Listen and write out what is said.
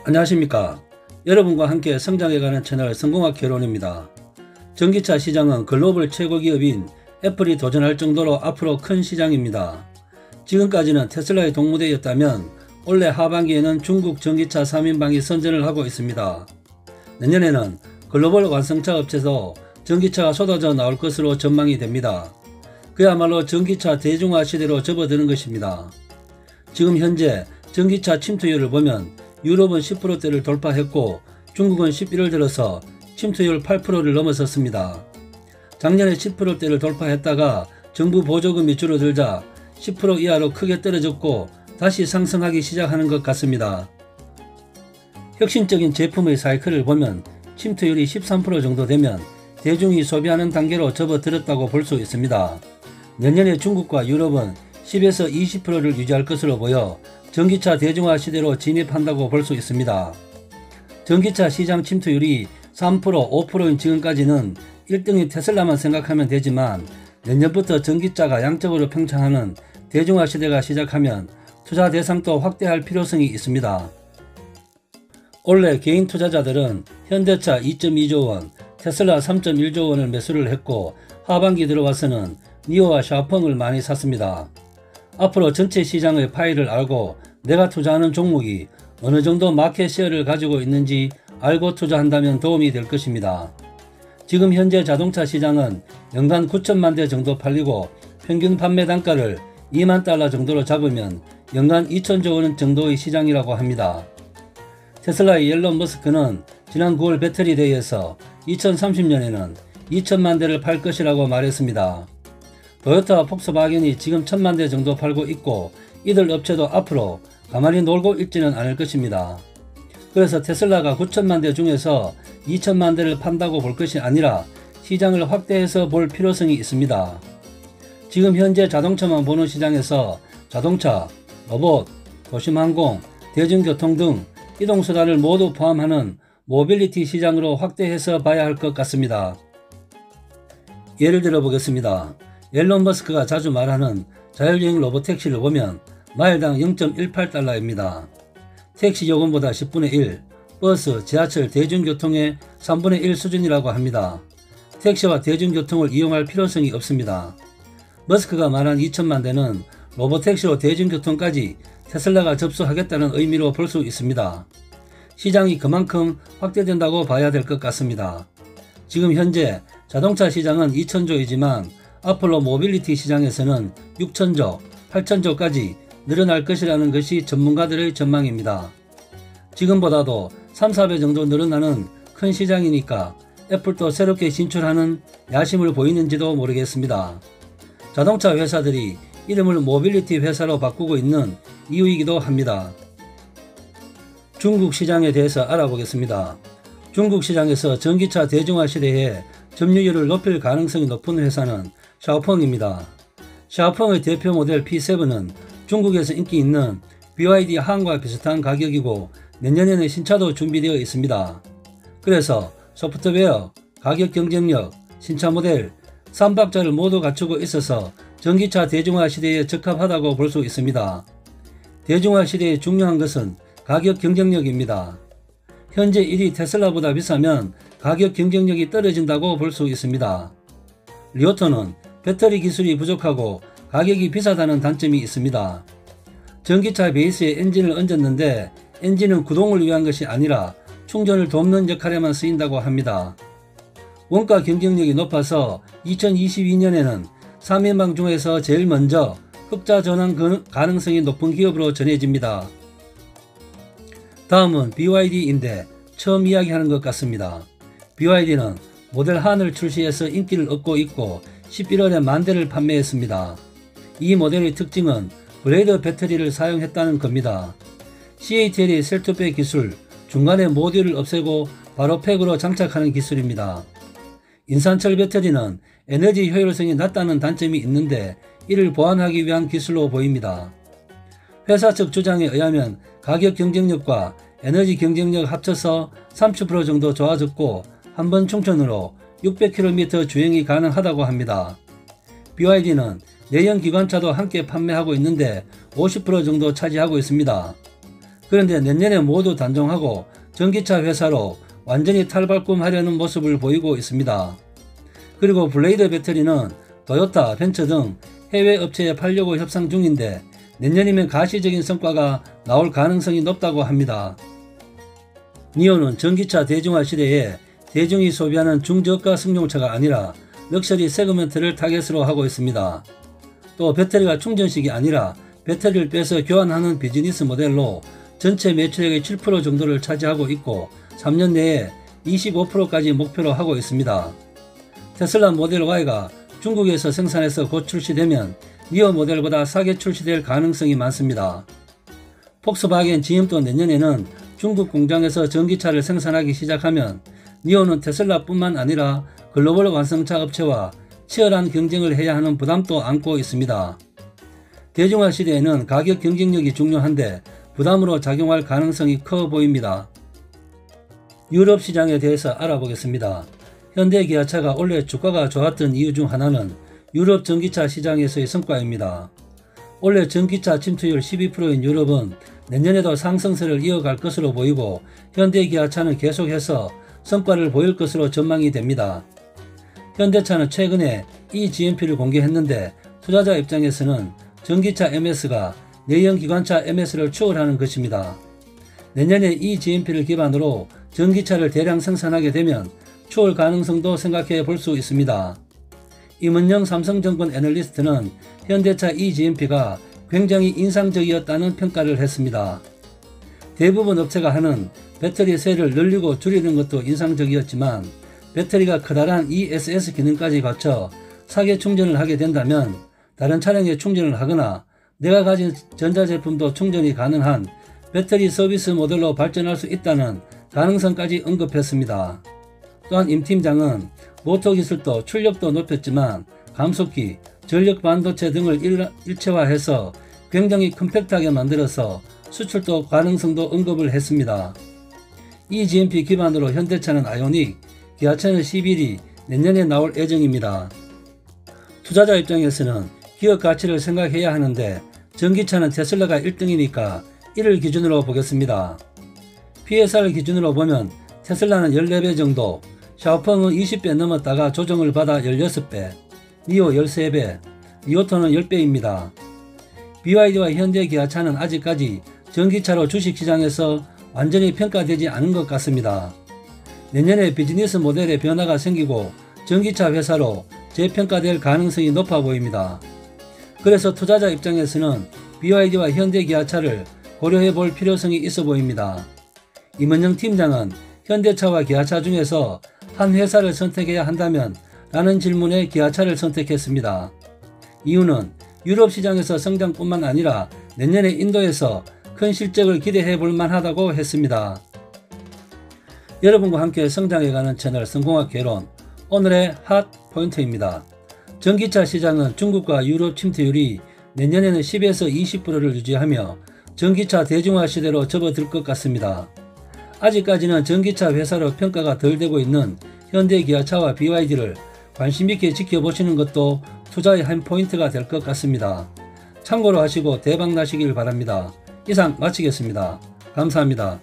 안녕하십니까. 여러분과 함께 성장해가는 채널 성공학 개론입니다. 전기차 시장은 글로벌 최고 기업인 애플이 도전할 정도로 앞으로 큰 시장입니다. 지금까지는 테슬라의 동무대였다면 올해 하반기에는 중국 전기차 3인방이 선전을 하고 있습니다. 내년에는 글로벌 완성차 업체도 전기차가 쏟아져 나올 것으로 전망이 됩니다. 그야말로 전기차 대중화 시대로 접어드는 것입니다. 지금 현재 전기차 침투율을 보면 유럽은 10%대를 돌파했고 중국은 11월 들어서 침투율 8%를 넘어섰습니다. 작년에 10%대를 돌파했다가 정부 보조금이 줄어들자 10% 이하로 크게 떨어졌고 다시 상승하기 시작하는 것 같습니다. 혁신적인 제품의 사이클을 보면 침투율이 13% 정도 되면 대중이 소비하는 단계로 접어들었다고 볼 수 있습니다. 내년에 중국과 유럽은 10에서 20%를 유지할 것으로 보여 전기차 대중화 시대로 진입한다고 볼 수 있습니다. 전기차 시장 침투율이 3%, 5%인 지금까지는 1등인 테슬라만 생각하면 되지만 내년부터 전기차가 양적으로 팽창하는 대중화 시대가 시작하면 투자 대상도 확대할 필요성이 있습니다. 올해 개인 투자자들은 현대차 2.2조 원, 테슬라 3.1조 원을 매수를 했고 하반기 들어와서는 니오와 샤오펑을 많이 샀습니다. 앞으로 전체 시장의 파일을 알고 내가 투자하는 종목이 어느 정도 마켓 시어를 가지고 있는지 알고 투자한다면 도움이 될 것입니다. 지금 현재 자동차 시장은 연간 9천만 대 정도 팔리고 평균 판매 단가를 2만 달러 정도로 잡으면 연간 2천조 원 정도의 시장이라고 합니다. 테슬라의 앨런 머스크는 지난 9월 배터리 대회에서 2030년에는 2천만 대를 팔 것이라고 말했습니다. 도요타와 폭스바겐이 지금 1000만 대 정도 팔고 있고 이들 업체도 앞으로 가만히 놀고 있지는 않을 것입니다. 그래서 테슬라가 9천만 대 중에서 2천만 대를 판다고 볼 것이 아니라 시장을 확대해서 볼 필요성이 있습니다. 지금 현재 자동차만 보는 시장에서 자동차, 로봇, 도심항공, 대중교통 등 이동수단을 모두 포함하는 모빌리티 시장으로 확대해서 봐야 할 것 같습니다. 예를 들어 보겠습니다. 앨런 머스크가 자주 말하는 자율주행 로봇택시를 보면 마일당 0.18달러입니다. 택시 요금보다 10분의 1, 버스, 지하철, 대중교통의 3분의 1 수준이라고 합니다. 택시와 대중교통을 이용할 필요성이 없습니다. 머스크가 말한 2천만 대는 로봇택시로 대중교통까지 테슬라가 접수하겠다는 의미로 볼 수 있습니다. 시장이 그만큼 확대된다고 봐야 될 것 같습니다. 지금 현재 자동차 시장은 2천조이지만 앞으로 모빌리티 시장에서는 6천조, 8천조까지 늘어날 것이라는 것이 전문가들의 전망입니다. 지금보다도 3, 4배 정도 늘어나는 큰 시장이니까 애플도 새롭게 진출하는 야심을 보이는지도 모르겠습니다. 자동차 회사들이 이름을 모빌리티 회사로 바꾸고 있는 이유이기도 합니다. 중국 시장에 대해서 알아보겠습니다. 중국 시장에서 전기차 대중화 시대에 점유율을 높일 가능성이 높은 회사는 샤오펑입니다. 샤오펑의 대표 모델 P7은 중국에서 인기 있는 BYD 한과 비슷한 가격이고 내년에는 신차도 준비되어 있습니다. 그래서 소프트웨어, 가격 경쟁력, 신차 모델, 3박자를 모두 갖추고 있어서 전기차 대중화 시대에 적합하다고 볼 수 있습니다. 대중화 시대에 중요한 것은 가격 경쟁력입니다. 현재 1위 테슬라보다 비싸면 가격 경쟁력이 떨어진다고 볼 수 있습니다. 리오토는 배터리 기술이 부족하고 가격이 비싸다는 단점이 있습니다. 전기차 베이스에 엔진을 얹었는데 엔진은 구동을 위한 것이 아니라 충전을 돕는 역할에만 쓰인다고 합니다. 원가 경쟁력이 높아서 2022년에는 3인방 중에서 제일 먼저 흑자 전환 가능성이 높은 기업으로 전해집니다. 다음은 BYD인데 처음 이야기하는 것 같습니다. BYD는 모델 한을 출시해서 인기를 얻고 있고 11월에 10,000대를 판매했습니다. 이 모델의 특징은 그레이더 배터리를 사용했다는 겁니다. CATL의 셀투백 기술, 중간에 모듈을 없애고 바로 팩으로 장착하는 기술입니다. 인산철 배터리는 에너지 효율성이 낮다는 단점이 있는데 이를 보완하기 위한 기술로 보입니다. 회사 측 주장에 의하면 가격 경쟁력과 에너지 경쟁력 합쳐서 30% 정도 좋아졌고 한 번 충전으로 600km 주행이 가능하다고 합니다. BYD는 내연 기관차도 함께 판매하고 있는데 50% 정도 차지하고 있습니다. 그런데 내년에 모두 단종하고 전기차 회사로 완전히 탈바꿈하려는 모습을 보이고 있습니다. 그리고 블레이드 배터리는 토요타, 벤처 등 해외 업체에 팔려고 협상 중인데 내년이면 가시적인 성과가 나올 가능성이 높다고 합니다. 니오는 전기차 대중화 시대에 대중이 소비하는 중저가 승용차가 아니라 럭셔리 세그먼트를 타겟으로 하고 있습니다. 또 배터리가 충전식이 아니라 배터리를 빼서 교환하는 비즈니스 모델로 전체 매출액의 7% 정도를 차지하고 있고 3년 내에 25%까지 목표로 하고 있습니다. 테슬라 모델 Y가 중국에서 생산해서 곧 출시되면 니오 모델보다 싸게 출시될 가능성이 많습니다. 폭스바겐 GM도 내년에는 중국 공장에서 전기차를 생산하기 시작하면 니오는 테슬라뿐만 아니라 글로벌 완성차 업체와 치열한 경쟁을 해야 하는 부담도 안고 있습니다. 대중화 시대에는 가격 경쟁력이 중요한데 부담으로 작용할 가능성이 커 보입니다. 유럽 시장에 대해서 알아보겠습니다. 현대 기아차가 올해 주가가 좋았던 이유 중 하나는 유럽 전기차 시장에서의 성과입니다. 올해 전기차 침투율 12%인 유럽은 내년에도 상승세를 이어갈 것으로 보이고 현대 기아차는 계속해서 성과를 보일 것으로 전망이 됩니다. 현대차는 최근에 eGMP를 공개했는데 투자자 입장에서는 전기차 MS가 내연 기관차 MS를 추월하는 것입니다. 내년에 eGMP를 기반으로 전기차를 대량 생산하게 되면 추월 가능성도 생각해 볼 수 있습니다. 임은영 삼성증권 애널리스트는 현대차 eGMP가 굉장히 인상적이었다는 평가를 했습니다. 대부분 업체가 하는 배터리 셀을 늘리고 줄이는 것도 인상적이었지만 배터리가 커다란 ESS 기능까지 갖춰 사계 충전을 하게 된다면 다른 차량에 충전을 하거나 내가 가진 전자제품도 충전이 가능한 배터리 서비스 모델로 발전할 수 있다는 가능성까지 언급했습니다. 또한 임 팀장은 모터 기술도 출력도 높였지만 감속기, 전력 반도체 등을 일체화해서 굉장히 컴팩트하게 만들어서 수출도 가능성도 언급을 했습니다. eGMP 기반으로 현대차는 아이오닉, 기아차는 C1이 내년에 나올 예정입니다. 투자자 입장에서는 기업 가치를 생각해야 하는데 전기차는 테슬라가 1등이니까 1을 기준으로 보겠습니다. PSR 기준으로 보면 테슬라는 14배 정도, 샤오펑은 20배 넘었다가 조정을 받아 16배, 니오 13배, 리오토는 10배입니다. BYD와 현대 기아차는 아직까지 전기차로 주식시장에서 완전히 평가되지 않은 것 같습니다. 내년에 비즈니스 모델에 변화가 생기고 전기차 회사로 재평가될 가능성이 높아 보입니다. 그래서 투자자 입장에서는 BYD와 현대 기아차를 고려해 볼 필요성이 있어 보입니다. 임은영 팀장은 현대차와 기아차 중에서 한 회사를 선택해야 한다면 라는 질문에 기아차를 선택했습니다. 이유는 유럽 시장에서 성장뿐만 아니라 내년에 인도에서 큰 실적을 기대해 볼 만하다고 했습니다. 여러분과 함께 성장해가는 채널 성공학 개론, 오늘의 핫 포인트입니다. 전기차 시장은 중국과 유럽 침투율이 내년에는 10에서 20%를 유지하며 전기차 대중화 시대로 접어들 것 같습니다. 아직까지는 전기차 회사로 평가가 덜 되고 있는 현대 기아차와 BYD를 관심있게 지켜보시는 것도 투자의 한 포인트가 될 것 같습니다. 참고로 하시고 대박 나시길 바랍니다. 이상 마치겠습니다. 감사합니다.